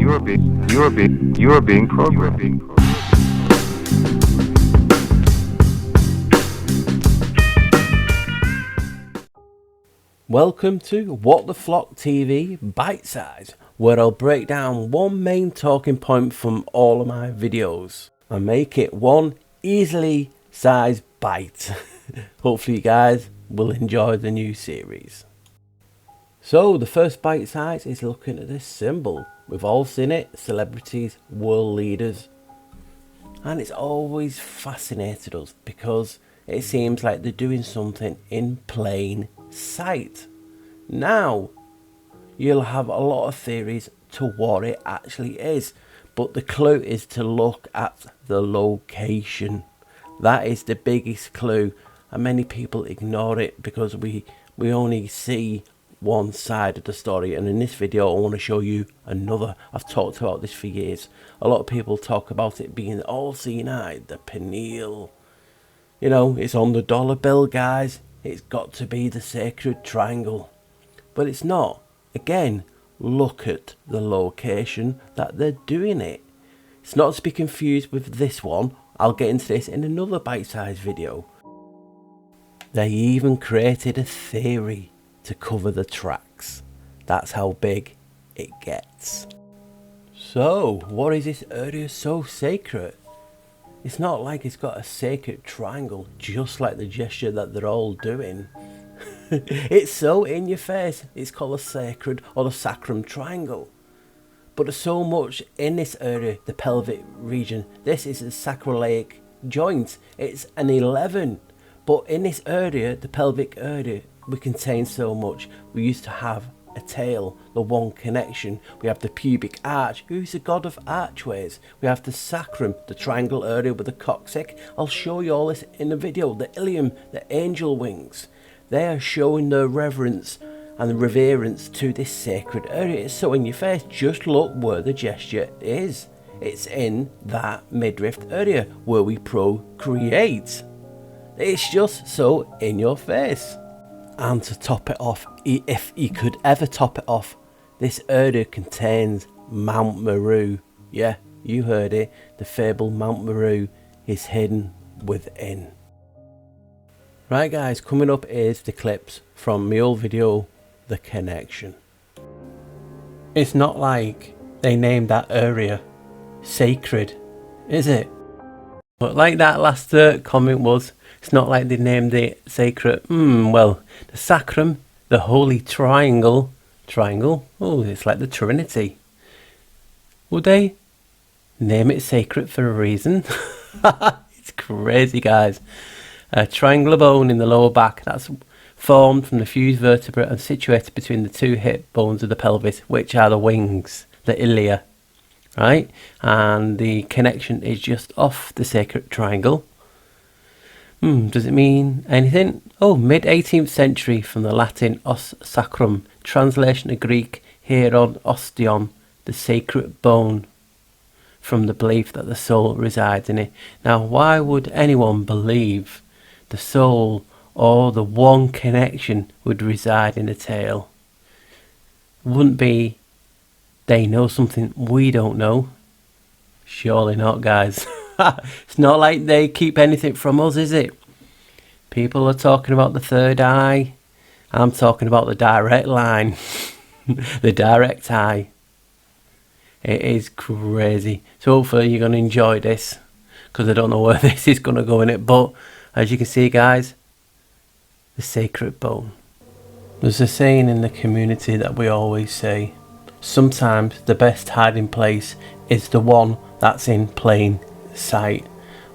You are being programmed. Welcome to WTFTV Bite Size, where I'll break down one main talking point from all of my videos and make it one easily sized bite. Hopefully you guys will enjoy the new series. So the first bite size is looking at this symbol. We've all seen it, celebrities, world leaders, and it's always fascinated us because it seems like they're doing something in plain sight. Now you'll have a lot of theories to what it actually is, but the clue is to look at the location. That is the biggest clue, and many people ignore it because we only see one side of the story, and in this video I want to show you another. I've talked about this for years. A lot of people talk about it being all seeing eye, the pineal. You know, it's on the dollar bill, guys. It's got to be the sacred triangle, but it's not. Again, look at the location that they're doing it. It's not to be confused with this one. I'll get into this in another bite-sized video. They even created a theory to cover the tracks. That's how big it gets. So, what is this area so sacred? It's not like it's got a sacred triangle, just like the gesture that they're all doing. It's so in your face. It's called a sacred or the sacrum triangle. But there's so much in this area, the pelvic region. This is a sacroiliac joint. It's an 11. But in this area, the pelvic area, we contain so much. We used to have a tail, the one connection. We have the pubic arch, who's the god of archways. We have the sacrum, the triangle area with the coccyx. I'll show you all this in the video. The ilium, the angel wings. They are showing their reverence and the reverence to this sacred area. It's so in your face. Just look where the gesture is. It's in that midriff area where we procreate. It's just so in your face. And to top it off, if you could ever top it off, this area contains Mount Meru. Yeah, you heard it. The fabled Mount Meru is hidden within. Right guys, coming up is the clips from my old video, The Connection. It's not like they named that area sacred, is it? But like that last comment was, it's not like they named it sacred. Well, the sacrum, the holy triangle. Oh, it's like the Trinity. Would they name it sacred for a reason? It's crazy, guys. A triangular bone in the lower back that's formed from the fused vertebra and situated between the two hip bones of the pelvis, which are the wings, the ilia. Right, and the connection is just off the sacred triangle. Does it mean anything? Oh, mid 18th century, from the Latin os sacrum, translation of Greek hieron osteon, the sacred bone, from the belief that the soul resides in it. Now, why would anyone believe the soul or the one connection would reside in a tail? Wouldn't be they know something we don't know? Surely not, guys. It's not like they keep anything from us, is it? People are talking about the third eye. I'm talking about the direct line. The direct eye. It is crazy. So hopefully you're going to enjoy this, because I don't know where this is going to go in it. But as you can see, guys, the sacred bone. There's a saying in the community that we always say, sometimes the best hiding place is the one that's in plain sight.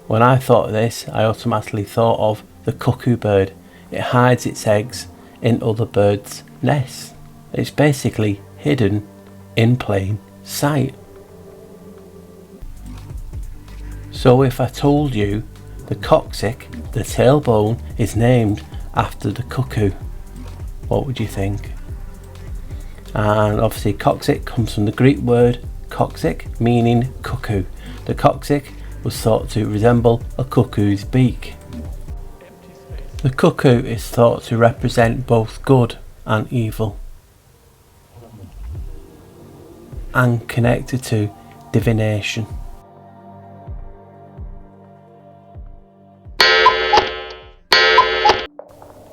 When I thought of this, I automatically thought of the cuckoo bird. It hides its eggs in other birds' nests. It's basically hidden in plain sight. So if I told you the coccyx, the tailbone, is named after the cuckoo, what would you think? And obviously coccyx comes from the Greek word coccyx, meaning cuckoo. The coccyx was thought to resemble a cuckoo's beak. The cuckoo is thought to represent both good and evil. and connected to divination.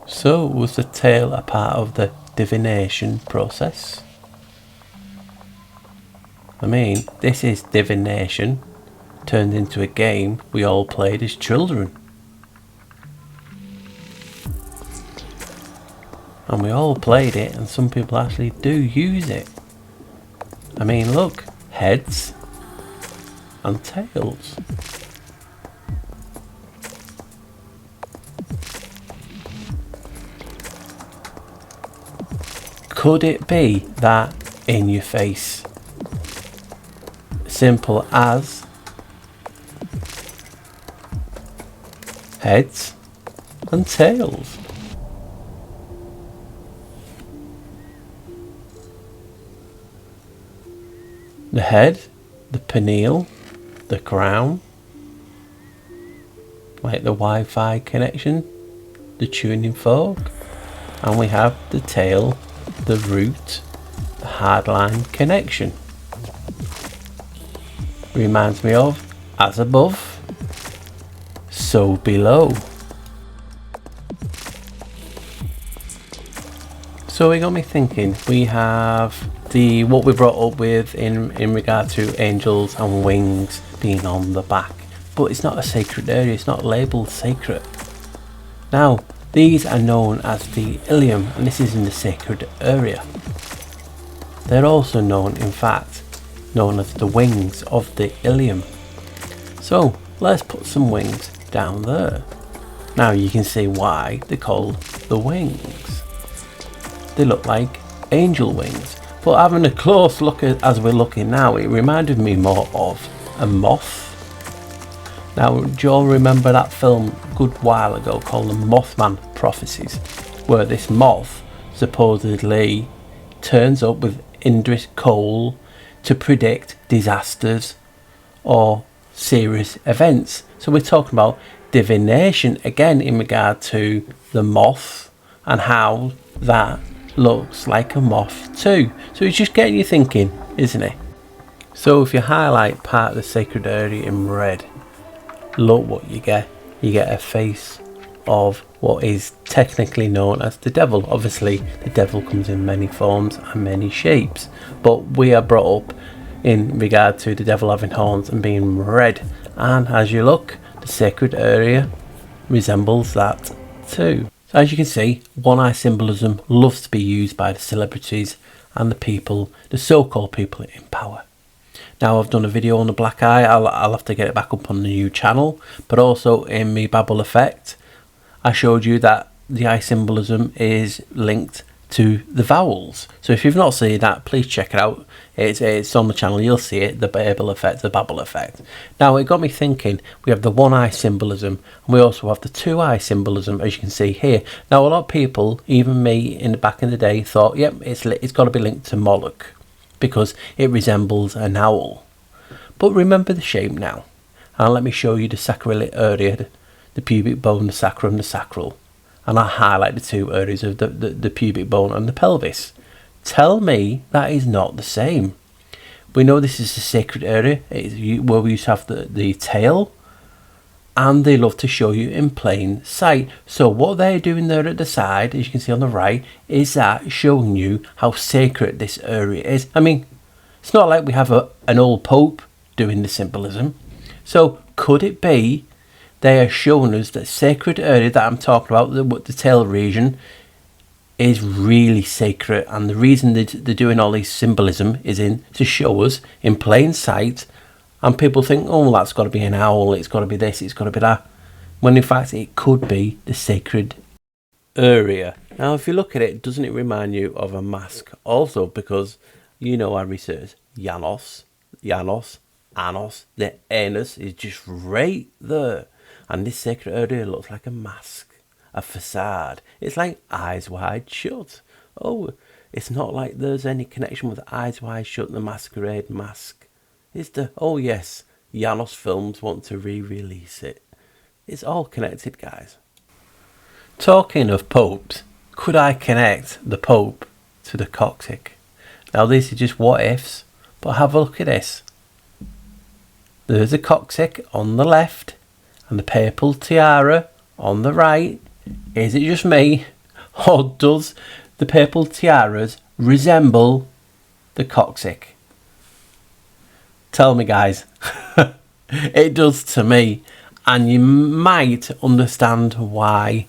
So was the tail a part of the divination process? I mean, this is divination turned into a game we all played as children. And we all played it, and some people actually do use it. I mean, look, heads and tails. Could it be that in your face? Simple as heads and tails. The head, the pineal, the crown, like the Wi-Fi connection, the tuning fork, and we have the tail, the root, the hardline connection. Reminds me of as above, so below. So it got me thinking. We have what we brought up with in regard to angels and wings being on the back, but it's not a sacred area, it's not labelled sacred. Now these are known as the ilium, and this is in the sacred area. They're also known, in fact, known as the wings of the ilium. So let's put some wings down there. Now you can see why they're called the wings. They look like angel wings. But having a close look as we're looking now, it reminded me more of a moth. Now, do you all remember that film a good while ago called The Mothman Prophecies, where this moth supposedly turns up with Indris coal to predict disasters or serious events? So we're talking about divination again in regard to the moth and how that looks like a moth too. So it's just getting you thinking, isn't it? So if you highlight part of the sacred area in red, look what you get. You get a face of what is technically known as the devil. Obviously the devil comes in many forms and many shapes, but we are brought up in regard to the devil having horns and being red, and as you look, the sacred area resembles that too. So as you can see, one eye symbolism loves to be used by the celebrities and the people, the so-called people in power. Now I've done a video on the black eye, I'll have to get it back up on the new channel, but also in my Babel effect I showed you that the eye symbolism is linked to the vowels. So if you've not seen that, please check it out. It's on the channel, you'll see it, the Babel effect, the Babel effect. Now it got me thinking, we have the one eye symbolism and we also have the two eye symbolism, as you can see here. Now a lot of people, even me back in the day, thought, yep, it's got to be linked to Moloch because it resembles an owl. But remember the shape now, and let me show you the sacral area, the pubic bone, the sacrum, the sacral, and I highlight the two areas of the pubic bone and the pelvis. Tell me that is not the same. We know this is a sacred area, where we used to have the tail, and they love to show you in plain sight. So what they're doing there at the side, as you can see on the right, is that showing you how sacred this area is. I mean, it's not like we have an old pope doing the symbolism. So could it be they are showing us that sacred area that I'm talking about, the tail region, is really sacred, and the reason they're doing all this symbolism is to show us in plain sight, and people think, oh, well, that's got to be an owl, it's got to be this, it's got to be that, when in fact it could be the sacred area. Now if you look at it, doesn't it remind you of a mask also? Because you know, I researched Janos, Anos, the anus is just right there, and this sacred area looks like a mask, a facade. It's like eyes wide shut. Oh, it's not like there's any connection with eyes wide shut and the masquerade mask. It's oh yes, Janos Films want to re-release it. It's all connected, guys. Talking of popes, could I connect the pope to the coccyx? Now these are just what ifs, But have a look at this. There's a coccyx on the left and the papal tiara on the right. Is it just me, or does the papal tiaras resemble the coccyx? Tell me, guys. It does to me, and you might understand why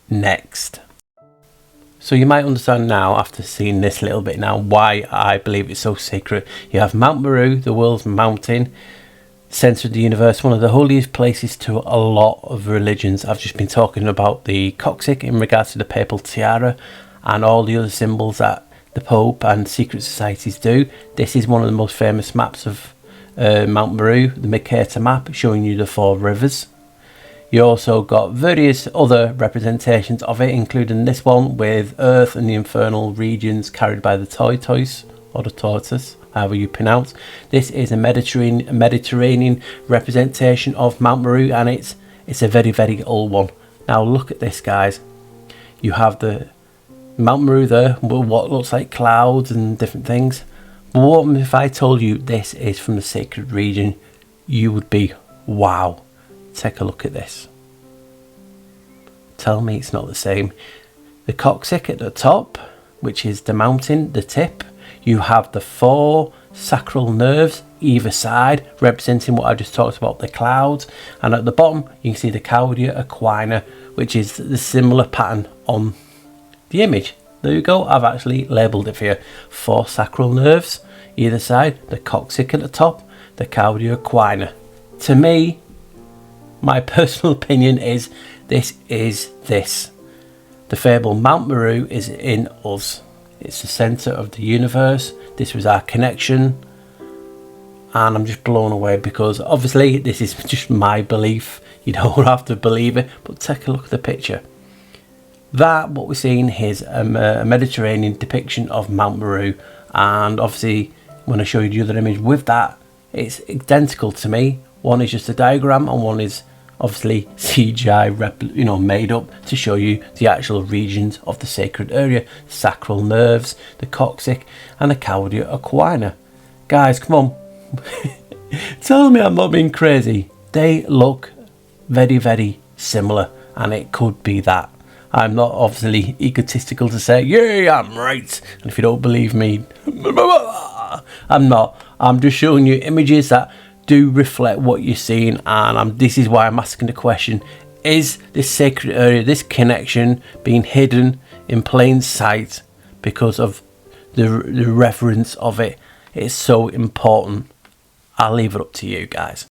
next. So you might understand now, after seeing this little bit now, why I believe it's so sacred. You have Mount Meru, the world's mountain, centre of the universe, one of the holiest places to a lot of religions. I've just been talking about the coccyx in regards to the papal tiara and all the other symbols that the Pope and secret societies do. This is one of the most famous maps of Mount Meru, the Mercator map, showing you the 4 rivers. You also got various other representations of it, including this one with Earth and the infernal regions carried by the tortoise, or the tortoise, however you pronounce. This is a Mediterranean representation of Mount Meru, and it's a very, very old one. Now look at this, guys. You have the Mount Meru there, with what looks like clouds and different things. But what if I told you this is from the sacred region? You would be, wow. Take a look at this. Tell me it's not the same. The coccyx at the top, which is the mountain, the tip. You have the 4 sacral nerves either side, representing what I just talked about, the clouds. And at the bottom, you can see the cauda equina, which is the similar pattern on the image. There you go. I've actually labelled it for you. 4 sacral nerves either side, the coccyx at the top, the cauda equina. To me, my personal opinion is this is this. The fabled Mount Meru is in us. It's the centre of the universe. This was our connection. And I'm just blown away, because obviously this is just my belief. You don't have to believe it, but take a look at the picture. That, what we're seeing, is a Mediterranean depiction of Mount Meru. And obviously, when I show you the other image with that, it's identical to me. One is just a diagram, and one is obviously CGI made up to show you the actual regions of the sacred area, sacral nerves, the coccyx and the cauda equina. Guys, come on. Tell me I'm not being crazy. They look very, very similar, and it could be that. I'm not obviously egotistical to say, yeah, I'm right. And if you don't believe me, I'm not. I'm just showing you images that do reflect what you're seeing, and this is why I'm asking the question: is this sacred area, this connection, being hidden in plain sight because of the reverence of it? It's so important. I'll leave it up to you guys.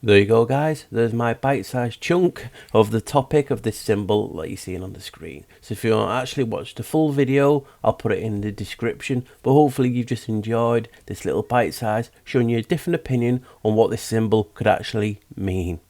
There you go, guys. There's my bite-sized chunk of the topic of this symbol that you're seeing on the screen. So if you want to actually watch the full video, I'll put it in the description. But hopefully you've just enjoyed this little bite-size, showing you a different opinion on what this symbol could actually mean.